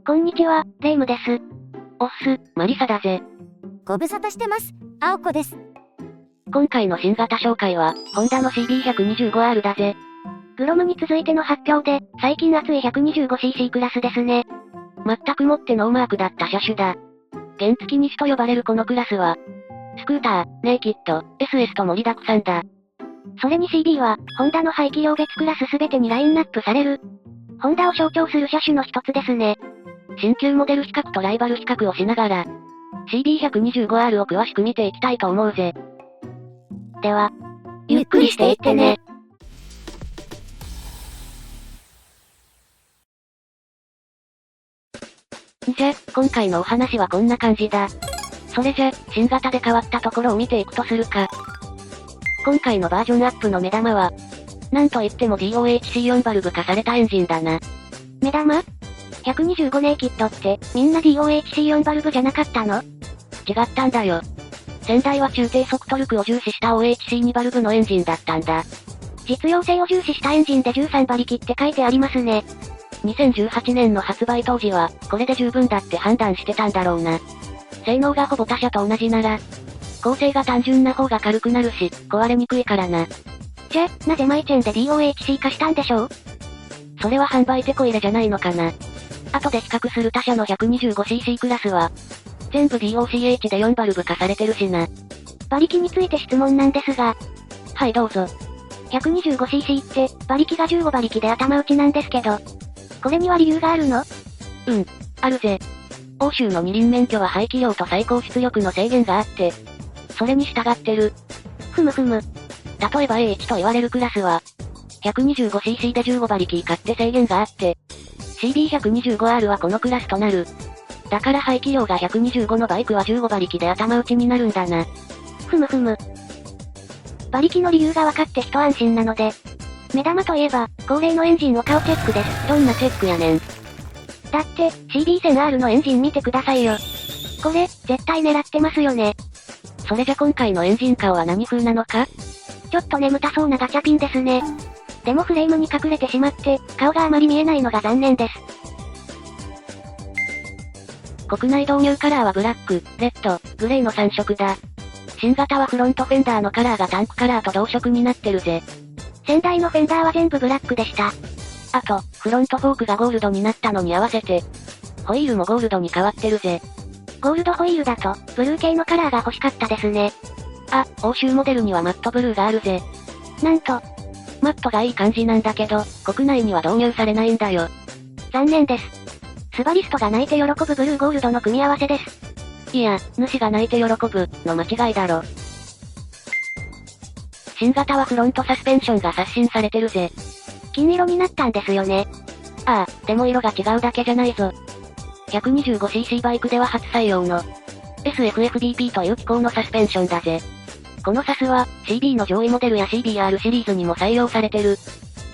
こんにちは、レイムです。おっす、マリサだぜ。ご無沙汰してます。青子です。今回の新型紹介は、ホンダの CB125R だぜ。グロムに続いての発表で、最近熱い 125cc クラスですね。全くもってノーマークだった車種だ。原付西と呼ばれるこのクラスは、スクーター、ネイキッド、SS と盛りだくさんだ。それに CB は、ホンダの排気量別クラスすべてにラインナップされる。ホンダを象徴する車種の一つですね。新旧モデル比較とライバル比較をしながら、CB125R を詳しく見ていきたいと思うぜ。では、ゆっくりしていってね。じゃ、今回のお話はこんな感じだ。それじゃ、新型で変わったところを見ていくとするか。今回のバージョンアップの目玉は、なんといっても DOHC4 バルブ化されたエンジンだな。目玉 ?125 ネイキッドって、みんな DOHC4 バルブじゃなかったの？違ったんだよ。先代は中低速トルクを重視した OHC2 バルブのエンジンだったんだ。実用性を重視したエンジンで13馬力って書いてありますね。2018年の発売当時は、これで十分だって判断してたんだろうな。性能がほぼ他社と同じなら、構成が単純な方が軽くなるし、壊れにくいからな。じゃ、なぜマイチェンで DOHC 化したんでしょう？それは販売テコ入れじゃないのかな。後で比較する他社の 125cc クラスは、全部 DOCH で4バルブ化されてるしな。馬力について質問なんですが。はいどうぞ。125cc って、馬力が15馬力で頭打ちなんですけど、これには理由があるの？あるぜ。欧州の二輪免許は排気量と最高出力の制限があって、それに従ってる。ふむふむ。例えば A1 と言われるクラスは、125cc で15馬力以下って制限があって、CB125R はこのクラスとなる。だから排気量が125のバイクは15馬力で頭打ちになるんだな。ふむふむ。馬力の理由が分かって一安心なので。目玉といえば、恒例のエンジンを顔チェックです。どんなチェックやねん。だって、CB1000R のエンジン見てくださいよ。これ、絶対狙ってますよね。それじゃ今回のエンジン顔は何風なのか？ちょっと眠たそうなガチャピンですね。でもフレームに隠れてしまって、顔があまり見えないのが残念です。国内導入カラーはブラック、レッド、グレーの3色だ。新型はフロントフェンダーのカラーがタンクカラーと同色になってるぜ。先代のフェンダーは全部ブラックでした。あと、フロントフォークがゴールドになったのに合わせて、ホイールもゴールドに変わってるぜ。ゴールドホイールだと、ブルー系のカラーが欲しかったですね。あ、欧州モデルにはマットブルーがあるぜ。なんと、マットがいい感じなんだけど、国内には導入されないんだよ。残念です。スバリストが泣いて喜ぶブルーゴールドの組み合わせです。いや、主が泣いて喜ぶ、の間違いだろ。新型はフロントサスペンションが刷新されてるぜ。金色になったんですよね。ああ、でも色が違うだけじゃないぞ。125cc バイクでは初採用の SFFBP という機構のサスペンションだぜ。このサスは CB の上位モデルや CBR シリーズにも採用されてる。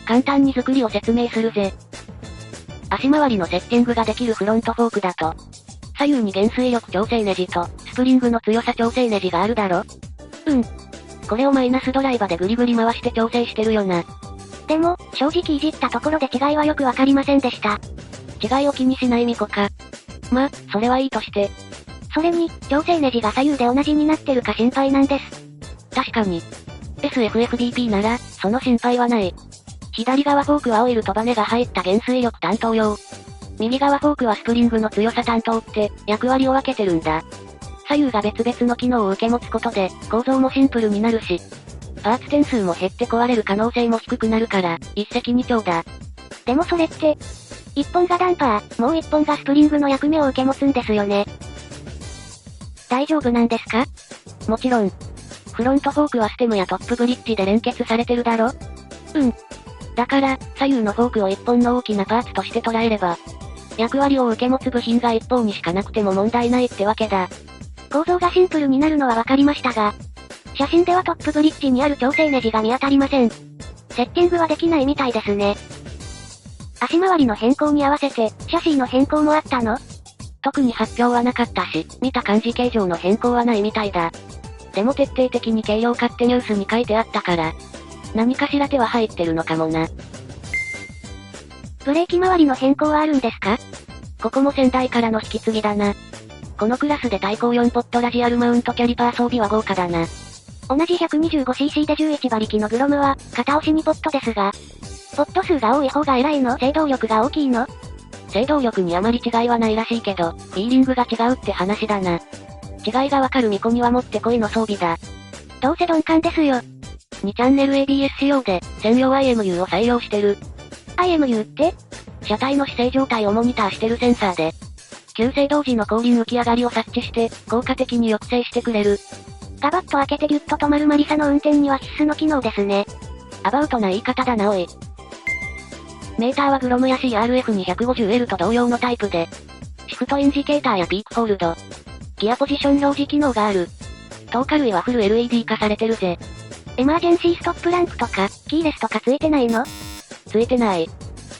簡単に作りを説明するぜ。足回りのセッティングができるフロントフォークだと、左右に減衰力調整ネジとスプリングの強さ調整ネジがあるだろ？これをマイナスドライバーでグリグリ回して調整してるよな。でも、正直いじったところで違いはよくわかりませんでした。違いを気にしないミコか。ま、それはいいとして。それに、調整ネジが左右で同じになってるか心配なんです。確かに。SFFBP なら、その心配はない。左側フォークはオイルとバネが入った減衰力担当用。右側フォークはスプリングの強さ担当って、役割を分けてるんだ。左右が別々の機能を受け持つことで、構造もシンプルになるし、パーツ点数も減って壊れる可能性も低くなるから、一石二鳥だ。でもそれって、一本がダンパー、もう一本がスプリングの役目を受け持つんですよね。大丈夫なんですか？もちろん。フロントフォークはステムやトップブリッジで連結されてるだろ？だから、左右のフォークを一本の大きなパーツとして捉えれば、役割を受け持つ部品が一方にしかなくても問題ないってわけだ。構造がシンプルになるのはわかりましたが、写真ではトップブリッジにある調整ネジが見当たりません。セッティングはできないみたいですね。足回りの変更に合わせて、シャシーの変更もあったの？特に発表はなかったし、見た感じ形状の変更はないみたいだ。でも徹底的に軽量化ってニュースに書いてあったから、何かしら手は入ってるのかもな。ブレーキ周りの変更はあるんですか？ここも先代からの引き継ぎだな。このクラスで対抗4ポットラジアルマウントキャリパー装備は豪華だな。同じ 125cc で11馬力のグロムは、片押し2ポットですが、ポット数が多い方が偉いの？制動力が大きいの？制動力にあまり違いはないらしいけど、フィーリングが違うって話だな。違いがわかる見込みはもってこいの装備だ。どうせ鈍感ですよ。2チャンネル ABS 仕様で、専用 IMU を採用してる。IMU って？車体の姿勢状態をモニターしてるセンサーで、急制動時の後輪浮き上がりを察知して、効果的に抑制してくれる。ガバッと開けてギュッと止まるマリサの運転には必須の機能ですね。アバウトな言い方だなおい。メーターはグロムや CRF250L と同様のタイプで、シフトインジケーターやピークホールド、ギアポジション表示機能がある。トーカ類はフル LED 化されてるぜ。エマージェンシーストップランプとか、キーレスとかついてないの？ついてない。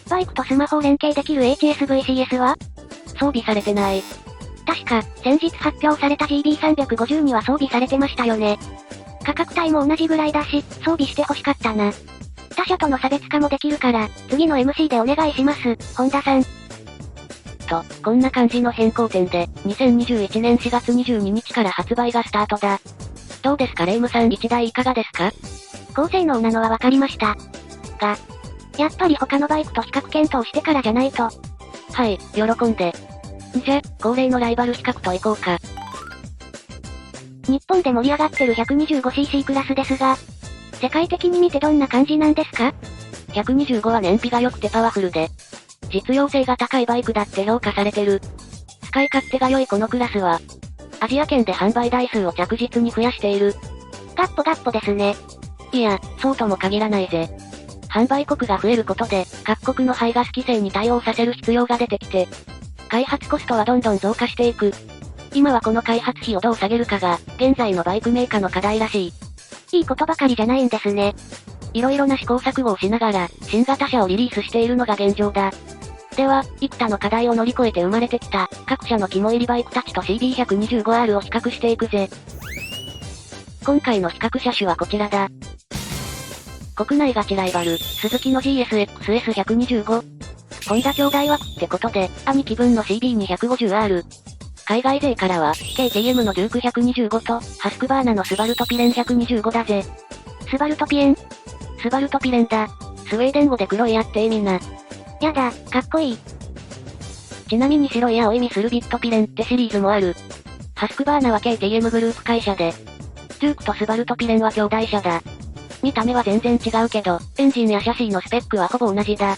バイクとスマホを連携できる HSVCS は？装備されてない。確か、先日発表された GB350 には装備されてましたよね。価格帯も同じぐらいだし、装備して欲しかったな。他社との差別化もできるから、次の MC でお願いします、本田さん。と、こんな感じの変更点で、2021年4月22日から発売がスタートだ。どうですかレイムさん1台いかがですか？高性能なのはわかりました。が、やっぱり他のバイクと比較検討してからじゃないと。はい、喜んで。じゃ、恒例のライバル比較といこうか。日本で盛り上がってる 125cc クラスですが、世界的に見てどんな感じなんですか？ 125 は燃費が良くてパワフルで、実用性が高いバイクだって評価されてる。使い勝手が良いこのクラスは、アジア圏で販売台数を着実に増やしている。ガッポですね。いや、そうとも限らないぜ。販売国が増えることで、各国の排ガス規制に対応させる必要が出てきて、開発コストはどんどん増加していく。今はこの開発費をどう下げるかが、現在のバイクメーカーの課題らしい。いいことばかりじゃないんですね。いろいろな試行錯誤をしながら、新型車をリリースしているのが現状だ。では、幾多の課題を乗り越えて生まれてきた、各社の肝入りバイクたちと CB125R を比較していくぜ。今回の比較車種はこちらだ。国内ガチライバル、スズキの GSX-S125。ホンダ兄弟枠ってことで、兄貴分の CB250R。海外勢からは、KTM のデューク125と、ハスクバーナのスバルトピレン125だぜ。スバルトピエン？スバルトピレンだ。スウェーデン語で黒いやって意味な。やだ、かっこいい。ちなみに白い矢を意味するビットピレンってシリーズもある。ハスクバーナは KTM グループ会社で、デュークとスバルトピレンは兄弟車だ。見た目は全然違うけど、エンジンやシャシーのスペックはほぼ同じだ。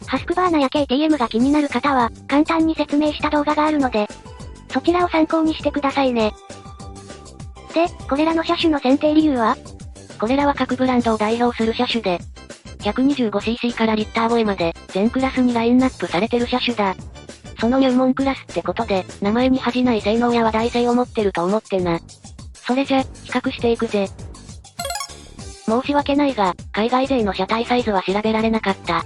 ハスクバーナや KTM が気になる方は、簡単に説明した動画があるので、そちらを参考にしてくださいね。で、これらの車種の選定理由は？これらは各ブランドを代表する車種で、125cc からリッター超えまで、全クラスにラインナップされてる車種だ。その入門クラスってことで、名前に恥じない性能や話題性を持ってると思ってな。それじゃ、比較していくぜ。申し訳ないが、海外勢の車体サイズは調べられなかった。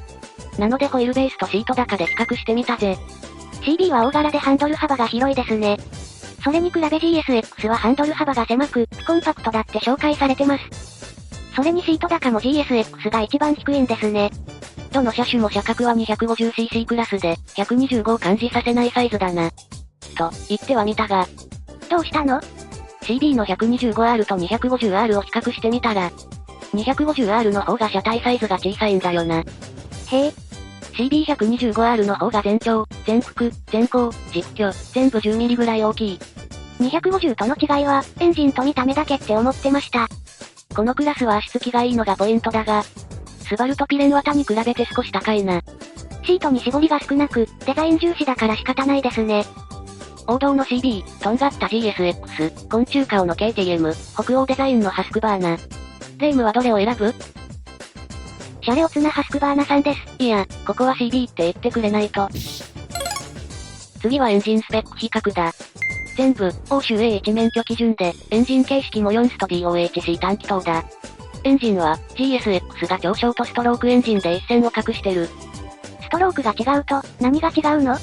なのでホイールベースとシート高で比較してみたぜ。CB は大柄でハンドル幅が広いですね。それに比べ GSX はハンドル幅が狭く、コンパクトだって紹介されてます。それにシート高も GSX が一番低いんですね。どの車種も車格は 250cc クラスで、125を感じさせないサイズだな。と、言ってはみたが。どうしたの？ CB の 125R と 250R を比較してみたら、250R の方が車体サイズが小さいんだよな。へえ。CB125R の方が全長、全幅、全高、実距、全部10ミリぐらい大きい。250との違いは、エンジンと見た目だけって思ってました。このクラスは足つきがいいのがポイントだが、スバルトピレンは他に比べて少し高いな。シートに絞りが少なく、デザイン重視だから仕方ないですね。王道の CB、とんがった GSX、昆虫顔の KTM、北欧デザインのハスクバーナ。レイムはどれを選ぶ？シャレオツなハスクバーナさんです。いや、ここは CB って言ってくれないと。次はエンジンスペック比較だ。全部、欧州 A1 免許基準で、エンジン形式も4スト DOHC 単気筒だ。エンジンは、GSX が超ショートストロークエンジンで一線を画してる。ストロークが違うと、何が違うの？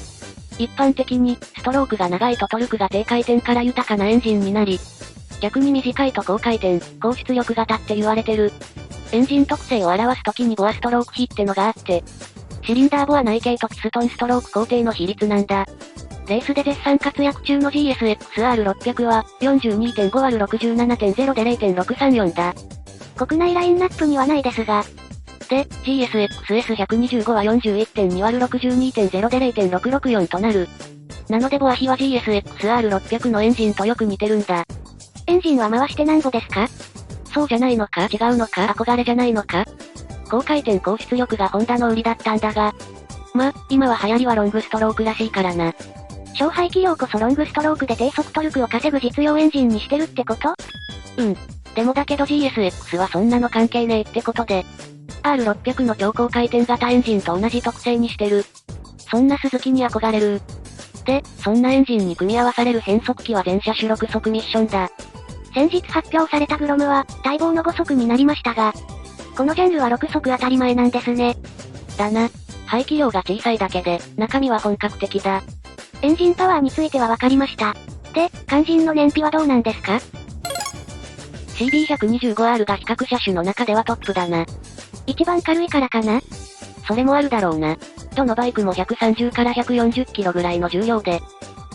一般的に、ストロークが長いとトルクが低回転から豊かなエンジンになり、逆に短いと高回転、高出力型って言われてる。エンジン特性を表すときにボアストローク比ってのがあって、シリンダーボア内径とピストンストローク工程の比率なんだ。レースで絶賛活躍中の GSX-R600 は、42.5÷67.0 で 0.634 だ。国内ラインナップにはないですが。で、GSX-S125 は 41.2÷62.0 で 0.664 となる。なのでボア比は GSX-R600 のエンジンとよく似てるんだ。エンジンは回してなんぼですか？そうじゃないのか？違うのか？憧れじゃないのか？高回転高出力がホンダの売りだったんだが。ま、今は流行りはロングストロークらしいからな。小排気量こそロングストロークで低速トルクを稼ぐ実用エンジンにしてるってこと？でもだけど GSX はそんなの関係ねえってことで。R600 の超高回転型エンジンと同じ特性にしてる。そんな鈴木に憧れる。で、そんなエンジンに組み合わされる変速機は全車種6速ミッションだ。先日発表されたグロムは、待望の5速になりましたが、このジャンルは6速当たり前なんですね。だな。排気量が小さいだけで、中身は本格的だ。エンジンパワーについては分かりました。で、肝心の燃費はどうなんですか？ CB125R が比較車種の中ではトップだな。一番軽いからかな？それもあるだろうな。どのバイクも130から140キロぐらいの重量で、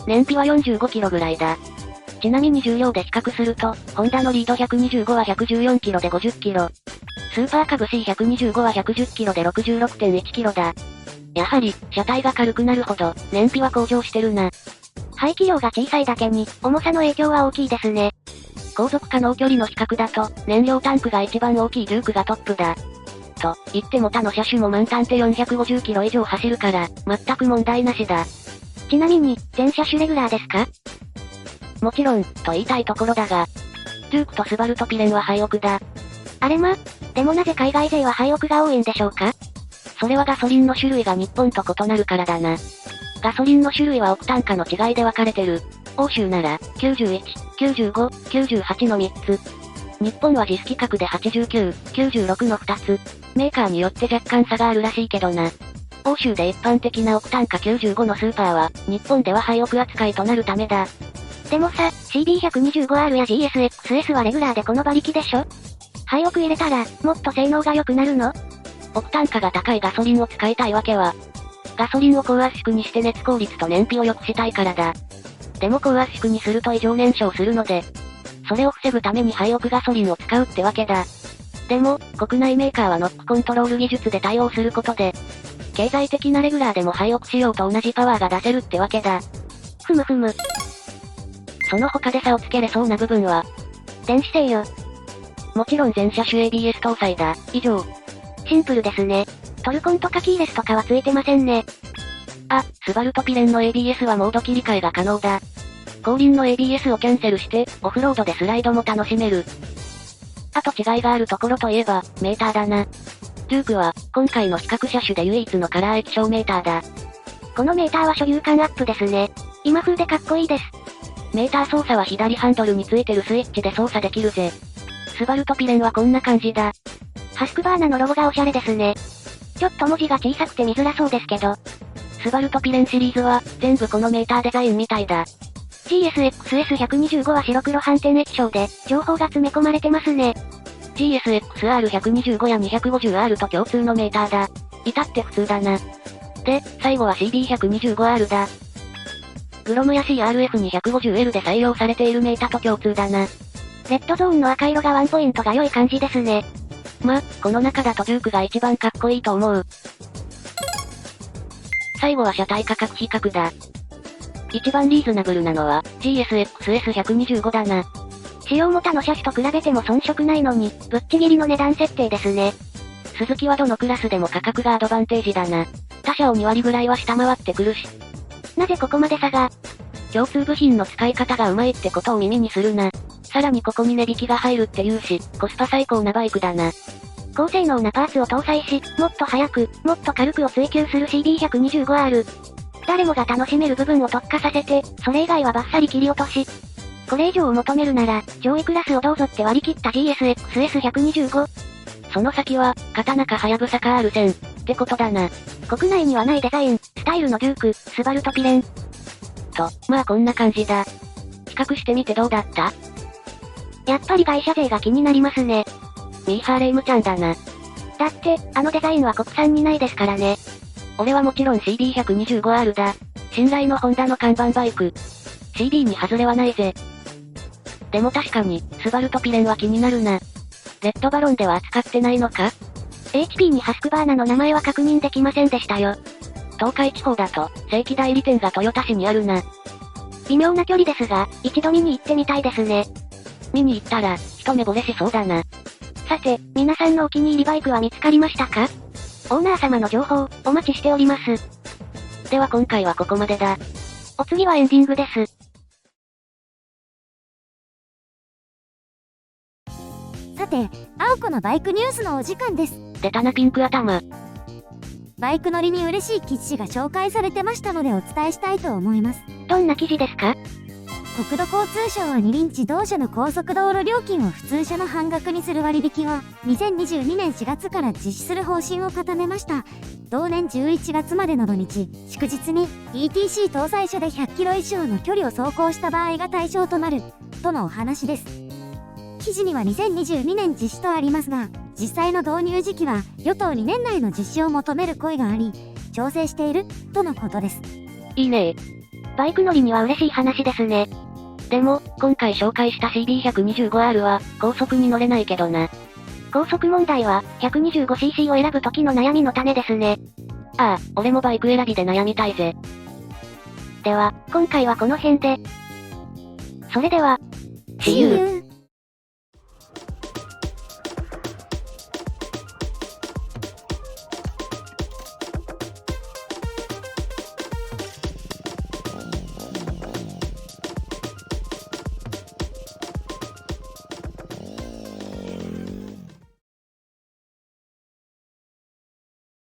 燃費は45キロぐらいだ。ちなみに重量で比較すると、ホンダのリード125は114キロで50キロ。スーパーカブ C125 は110キロで 66.1 キロだ。やはり、車体が軽くなるほど、燃費は向上してるな。排気量が小さいだけに、重さの影響は大きいですね。航続可能距離の比較だと、燃料タンクが一番大きいデュークがトップだ。と言っても他の車種も満タンで450キロ以上走るから、全く問題なしだ。ちなみに、全車種レギュラーですか？もちろん、と言いたいところだが、デュークとスバルとピレンは廃屋だ。あれま、でもなぜ海外勢は廃屋が多いんでしょうか？それはガソリンの種類が日本と異なるからだな。ガソリンの種類はオクタン価の違いで分かれてる。欧州なら、91、95、98の3つ。日本は実規格で89、96の2つ。メーカーによって若干差があるらしいけどな。欧州で一般的なオクタン価95のスーパーは、日本では廃屋扱いとなるためだ。でもさ、CB125R や GSX-S はレギュラーでこの馬力でしょ？廃屋入れたら、もっと性能が良くなるの？オクタン価が高いガソリンを使いたいわけは、ガソリンを高圧縮にして熱効率と燃費を良くしたいからだ。でも高圧縮にすると異常燃焼するので、それを防ぐために廃屋ガソリンを使うってわけだ。でも、国内メーカーはノックコントロール技術で対応することで、経済的なレギュラーでも廃屋仕様と同じパワーが出せるってわけだ。ふむふむ。その他で差をつけれそうな部分は、電子制御。もちろん全車種 ABS 搭載だ。以上。シンプルですね。トルコンとかキーレスとかはついてませんね。あ、スバルとピレンの ABS はモード切り替えが可能だ。後輪の ABS をキャンセルして、オフロードでスライドも楽しめる。あと違いがあるところといえば、メーターだな。デュークは、今回の比較車種で唯一のカラー液晶メーターだ。このメーターは所有感アップですね。今風でかっこいいです。メーター操作は左ハンドルについてるスイッチで操作できるぜ。スバルとピレンはこんな感じだ。ハスクバーナのロゴがおしゃれですね。ちょっと文字が小さくて見づらそうですけど。スバルとピレンシリーズは、全部このメーターデザインみたいだ。GSX-S125 は白黒反転液晶で、情報が詰め込まれてますね。GSX-R125 や 250R と共通のメーターだ。至って普通だな。で、最後は CB125R だ。グロムや CRF250L で採用されているメーターと共通だな。レッドゾーンの赤色がワンポイントが良い感じですね。ま、この中だとデュークが一番かっこいいと思う。最後は車体価格比較だ。一番リーズナブルなのは GSX-S125 だな。仕様も他の車種と比べても遜色ないのに、ぶっちぎりの値段設定ですね。スズキはどのクラスでも価格がアドバンテージだな。他社を2割ぐらいは下回ってくるし。なぜここまで差が？共通部品の使い方がうまいってことを耳にするな。さらにここに値引きが入るっていうし、コスパ最高なバイクだな。高性能なパーツを搭載し、もっと速く、もっと軽くを追求する CB125R。誰もが楽しめる部分を特化させて、それ以外はバッサリ切り落とし。これ以上を求めるなら、上位クラスをどうぞって割り切った GSX-S125。その先は、刀かハヤブサか R1000 ってことだな。国内にはないデザイン、スタイルのデューク、スバルとピレン。と、まあこんな感じだ。比較してみてどうだった？やっぱり外車税が気になりますね。ミーハーレイムちゃんだな。だって、あのデザインは国産にないですからね。俺はもちろん CB125R だ。信頼のホンダの看板バイク。CB に外れはないぜ。でも確かに、スバルトピレンは気になるな。レッドバロンでは扱ってないのか？ HP にハスクバーナの名前は確認できませんでしたよ。東海地方だと、正規代理店が豊田市にあるな。微妙な距離ですが、一度見に行ってみたいですね。見に行ったら、一目惚れしそうだな。さて、皆さんのお気に入りバイクは見つかりましたか？オーナー様の情報、お待ちしております。では今回はここまでだ。お次はエンディングです。さて、青子のバイクニュースのお時間です。出たなピンク頭。バイク乗りに嬉しい記事が紹介されてましたのでお伝えしたいと思います。どんな記事ですか？国土交通省は二輪自動車の高速道路料金を普通車の半額にする割引を2022年4月から実施する方針を固めました。同年11月までの土日、祝日に ETC 搭載車で100キロ以上の距離を走行した場合が対象となる、とのお話です。記事には2022年実施とありますが、実際の導入時期は与党に年内の実施を求める声があり、調整している、とのことです。いいね。バイク乗りには嬉しい話ですね。でも、今回紹介した CB125R は、高速に乗れないけどな。高速問題は、125cc を選ぶ時の悩みの種ですね。ああ、俺もバイク選びで悩みたいぜ。では、今回はこの辺で。それでは、See you!